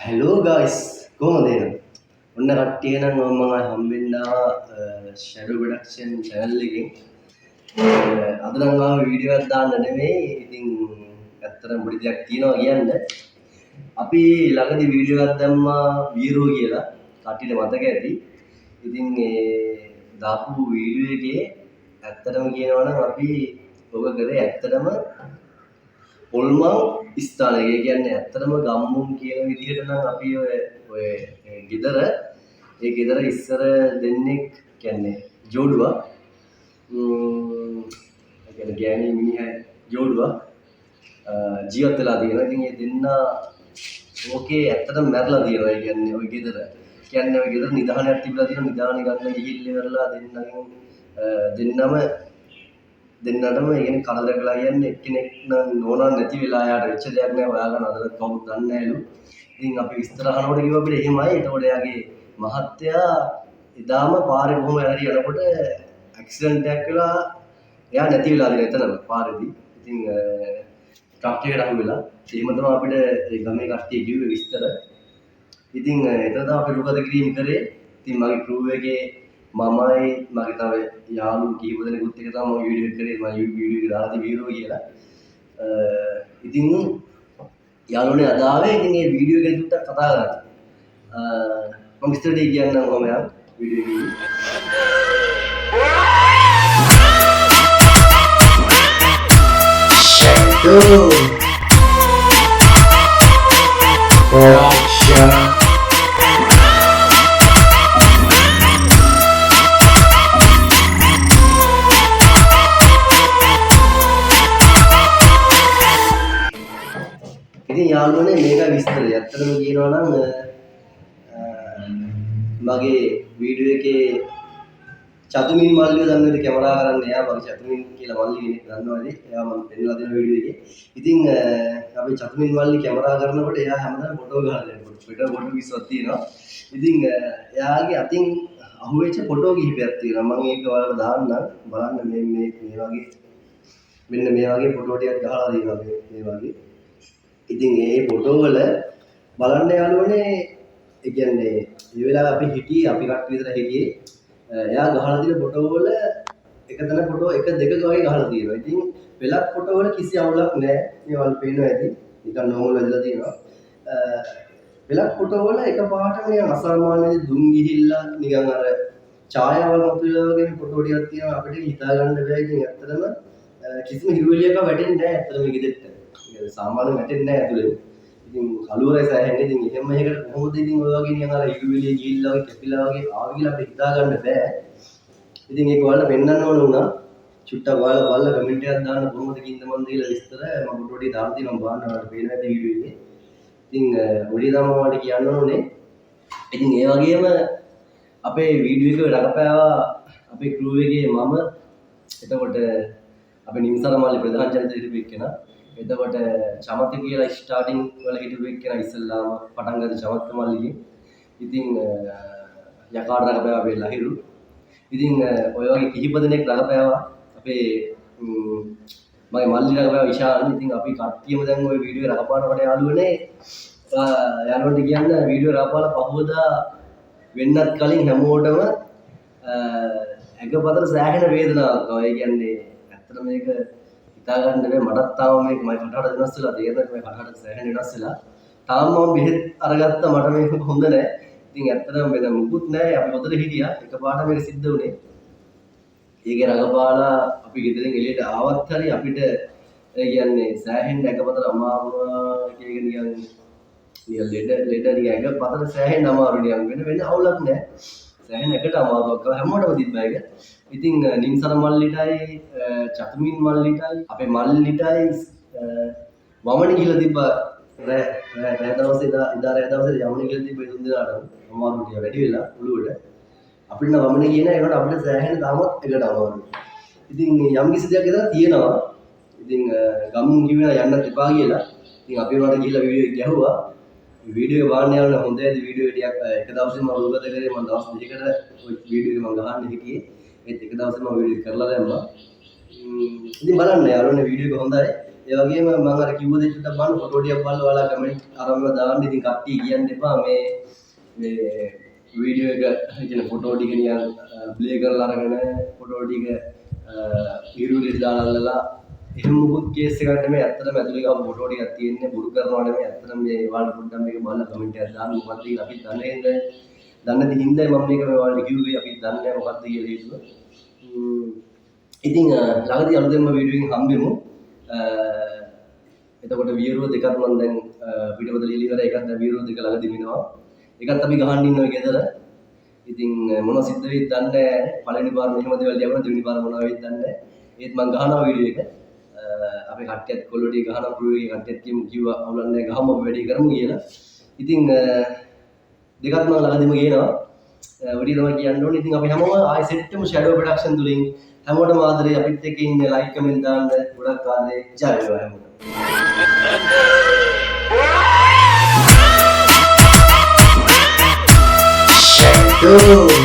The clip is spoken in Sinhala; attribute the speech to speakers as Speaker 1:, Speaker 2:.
Speaker 1: හලෝ ගයිස් කොහොමද ඔන්න කට්ටිය නම් මම හම්බෙන්නා ෂැඩෝ ප්‍රොඩක්ෂන් channel එකෙන් අද නම් ආව වීඩියෝ එකක් දාන්න නෙමෙයි ඉතින් ඇත්තටම පොඩි දෙයක් තියෙනවා කියන්න අපි ළඟදී වීඩියෝ එකක් දැම්මා වීරෝ කියලා කට්ටියට මතක ඇති ඉතින් ඒ දාපු වීඩියෝ එකේ ඇත්තටම කියනවා නම් අපි ඔබ කරේ ඇත්තටම පොල්මන් ස්ථානය කියන්නේ ඇත්තටම ගම්මුන් කියන විදිහට නම් අපි ඔය ගෙදර ඒ ගෙදර ඉස්සර දෙන්නෙක් කියන්නේ ජෝඩුවක් ඒ කියන්නේ ගෑණි මිනිහා ජෝඩුවක් ජීවත් වෙලා තියෙනවා. ඉතින් ඒ දෙන්න ඕකේ ඇත්තටම මැරලා තියෙනවා. ඒ කියන්නේ ඔය ගෙදර ඔය ගෙදර නිදානයක් තිබිලා තියෙනවා. නිදාන ගන්න ගිහිල්ලා ඉවරලා දෙන්නටම ඒ කියන්නේ කරදර කළා කියන්නේ එක්කෙනෙක් නම් නෝනා නැති වෙලා යාට වෙච්ච දෙයක් නෑ හොයාගන්න අදට කවුරුත් දන්නේ නෑලු. ඉතින් අපි විස්තර අහනකොට කිව්වා අපිට එහෙමයි. එතකොට එයාගේ මහත්තයා එදාම පාරේ කොහොම හරි යනකොට ඇක්සිඩන්ට් එකක් වෙලා එයා නැති වෙලා ඉතින් එතනම පාරේදී. ඉතින් ට්‍රක් එකට අහු වෙලා. එහෙම තමයි අපිට ඒ ගමේ කට්ටිය කිව්වේ විස්තර. ඉතින් එතන තමයි අපි රුගත කිරීම කරේ. ඉතින් මගේ ක්‍රූ එකේ මමයි මගේ තව යාළුවෝ කීප දෙනෙකුත් එක තමයි මම වීඩියෝ එක කරේ. මම වීඩියෝ එක දාලා තියෙන්නේ වීරෝ කියලා. ඉතින් යාළුවනේ අද ආවේ ඉතින් මේ වීඩියෝ එක දුට්ටක් කතා කරන්න. මම ඉස්සරට කියන්නම් කොහොම යන් වීඩියෝ එකේ. Shadow Production. ඉතින් යාළුවනේ මේක විස්තරය. ඇත්තටම කියනවා නම් මගේ වීඩියෝ එකේ චතුමින් මල්ලිය දන්නවද කැමරා කරන්න එයා මගේ චතුමින් කියලා මල්ලි කෙනෙක් දන්නවද? එයා මම පෙන්නලා දෙන වීඩියෝ එකේ. ඉතින් අපි චතුමින් මල්ලි කැමරා කරනකොට එයා හැමදාම ෆොටෝ ගහලා දෙනවා. ෆොටෝ කිස්සක් තියෙනවා. ඉතින් එයාගේ අතින් අහුවෙච්ච ෆොටෝ කිහිපයක් තියෙනවා. මම ඒක ඔයාලට දාන්නම්. බලන්න මේ වගේ මෙන්න මේ වගේ ෆොටෝ ටිකක් ගහලා දෙනවා මේ වගේ. ඉතින් ඒ ෆොටෝ වල බලන්න යාළුවනේ ඒ කියන්නේ මේ වෙලාවේ අපි කට්ටිය විතර හිටියේ එයා ගහලා තියෙන ෆොටෝ වල එකතන ෆොටෝ එක දෙක වගේ ගහලා තියෙනවා. ඉතින් වෙලක් ෆොටෝ වල කිසි අවුලක් නැහැ. මේවල් පේනවා ඇති. නිකන් නෝමල් වෙලා තියෙනවා. වෙලක් ෆොටෝ වල එකපාරටම නිකන් අසාමාන්‍ය දුම් ගිහිල්ලා නිකන් අර ඡායාවල් මතුවලා වගේ ෆොටෝ ටිකක් තියෙනවා. අපිට හිතා ගන්න බැහැ. ඉතින් ඇත්තටම කිසිම හිරුවෙලියක වැටෙන්නේ නැහැ. ඇත්තටම ගෙදෙට්ට. සාමාන්‍ය වැටෙන්නේ නැහැ ඇතුලේ. ඉතින් කළුවරයි සෑහෙන්නේ. ඉතින් එහෙම එකකට කොහොමද ඉතින් ඔය වගේ නිකන් අර හිරුවෙලිය ගිහිල්ලා වගේ කැපිලා වගේ ආව කියලා අපිට හිතා ගන්න බෑ. ඉතින් ඒක ඔයාලට පෙන්වන්න ඕන වුණා. චුට්ටක් ඔයාලා බලලා කමෙන්ට් එකක් දාන්න කොහොමද කින්ද මන් දීලා විස්තර මම ෆොටෝ ටික දාලා තියෙනවා බලන්න ඔයාලට පේන ඇති වීඩියෝ එකේ. ඉතින් ඔඩි තමයි ඔයාලට කියන්න ඕනේ. ඉතින් ඒ වගේම අපේ වීඩියෝ එක රඟපෑවා අපේ ක්‍රූ එකේ මම එතකොට අපේ නිම්සර මල්ලි ප්‍රධාන චරිතය හිටපු එක්කෙනා. එතකොට චමති කියලා ස්ටාර්ටින් වල හිටපු එක්කෙනා ඉස්සල්ලාම පටන් ගත්ත චමත් මල්ලිගෙන්. ඉතින් යකාට රඟපෑවා අපේ ලහිරු. ඉතින් ඔය වගේ කිහිප දෙනෙක් රඟපෑවා. අපේ මගේ මල්ලි රඟපෑවා විශාල්. ඉතින් අපි කට්ටියම දැන් ওই වීඩියෝ එක රඟපානකොට යාළුවනේ යාළුවන්ට කියන්න වීඩියෝ රඟපාලා පහුවදා වෙන්නත් කලින් හැමෝටම ඇඟපතට සෑහෙන වේදනාවක් ආවා. ඒ කියන්නේ ඇත්තට මේක හිතා ගන්න බැහැ. මටත් තාම මේක මගේ කටහඬ වෙනස් වෙලා තේරෙන්නේ මගේ කටහඬ සෑහෙන වෙනස් වෙලා. තාම මම බෙහෙත් අරගත්තා මට මේක හොඳ නැහැ. ඉතින් ඇත්තටම මෙතන මුකුත් නැහැ. අපි හොඳට හිටියා. එකපාරට මේක සිද්ධ වුණේ. ඒකේ රඟපාලා අපි ගෙදරින් එළියට ආවත් හරි අපිට ඒ කියන්නේ සෑහෙන ඇඟපතට අමාරුවා කියන නිකන් ලෙඩ නිකන් ඇඟපතට සෑහෙන අමාරු නිකන් වෙන අවුලක් නැහැ. සෑහෙන එකට අමාරුවක් හැමෝටම තිබ්බා ඒක. ඉතින් නිම්සර මල්ලිටයි චතුමින් මල්ලිටයි අපේ මල්ලිටයි වමන ගිහලා තිබ්බා රෑ දවසේ ඉදා රෑ දවසේ යමන ගිහලා තිබ්බා තුන් දෙනාටම අමාරු ටික වැඩි වෙලා ඔළුවට අපිට නම් වමන කියන ඒකට අපිට සෑහෙන තාමත් එකට අමාරුයි. ඉතින් යම් කිසි දෙයක් එතන තියෙනවා. ඉතින් ගම්මුන් කිව්වා යන්නත් එපා කියලා. ඉතින් අපි උනාට ගිහලා වීඩියෝ එක ගැහුවා. වීඩියෝ එක බලන්න යනවා හොඳයි. වීඩියෝ එක ටිකක් එක දවසෙම මම උගත කරේ මම දවස් දෙකකට ওই වීඩියෝ එක මම ගහන්න හිටියේ. ඒත් එක දවසෙම වීඩියෝ කරලා දැම්මා. ඉතින් බලන්න යාළුවනේ වීඩියෝ එක හොඳයි. ඒ වගේම මම අර කිව්ව දේ චුට්ටක් බලන්න ෆොටෝ ටිකක් බලලා ඔයාලා කමෙන්ට් අරන්ලා දාන්න. ඉතින් කට්ටිය කියන්න එපා මේ වීඩියෝ එක කියන ෆොටෝ ටික නිකන් ප්ලේ කරලා අරගෙන ෆොටෝ ටික ඉරුවිලි දාලා එහෙම මොකුත් කේස් එකක් නෙමෙයි. ඇත්තටම ඇතුලේ ගාව ෆොටෝ ටිකක් තියෙන්නේ බොරු කරනවා නෙමෙයි. ඇත්තටම මේ ඔයාලා පොඩ්ඩක් මේක බලලා කමෙන්ට් එකක් දාන්න. මොකක්ද කියලා අපි දන්නේ නැහැ. දන්නේ නැති හින්දායි මම මේක මේ ඔයාලට කිව්වේ. අපි දන්නේ නැහැ මොකක්ද කියලා හේතුව. ඉතින් ළඟදී අලුතෙන්ම වීඩියෝ එකකින් හම්බෙමු. එතකොට වීරෝ දෙකක් මම දැන් පිටපත ලියලා ඉවරයි. එකක් දැන් වීරෝ දෙක ළඟදී වෙනවා. එකත් අපි ගහන්න ඉන්නවා ගෙදර. ඉතින් මොනව සිද්ධ වෙයිද දන්නේ නැහැ. පළවෙනි පාර මෙහෙම දේවල් යවන දෙවෙනි පාර මොනව වෙයිද දන්නේ නැහැ. ඒත් මම ගහනවා වීඩියෝ එක. අපේ කට්ටියත් කොල්ලෝටිය ගහනවා ප්‍රූව් එකේ කට්ටියත් කිව්වා අවුලන්නේ ගහමු අපි වැඩි කරමු කියලා. ඉතින් දෙකක් මම ළඟදීම ගේනවා. වැඩි තමයි කියන්න ඕනේ. ඉතින් අපි හැමෝම ආයෙ සෙට් වෙමු ෂැඩෝ ප්‍රොඩක්ෂන් තුලින්. හැමෝටම ආදරේ අපිත් එක්ක ඉන්න ලයික් කමෙන්ට් දාන්න. ගොඩක් ආදරේ. ජය වේවා හැමෝටම. Shadow.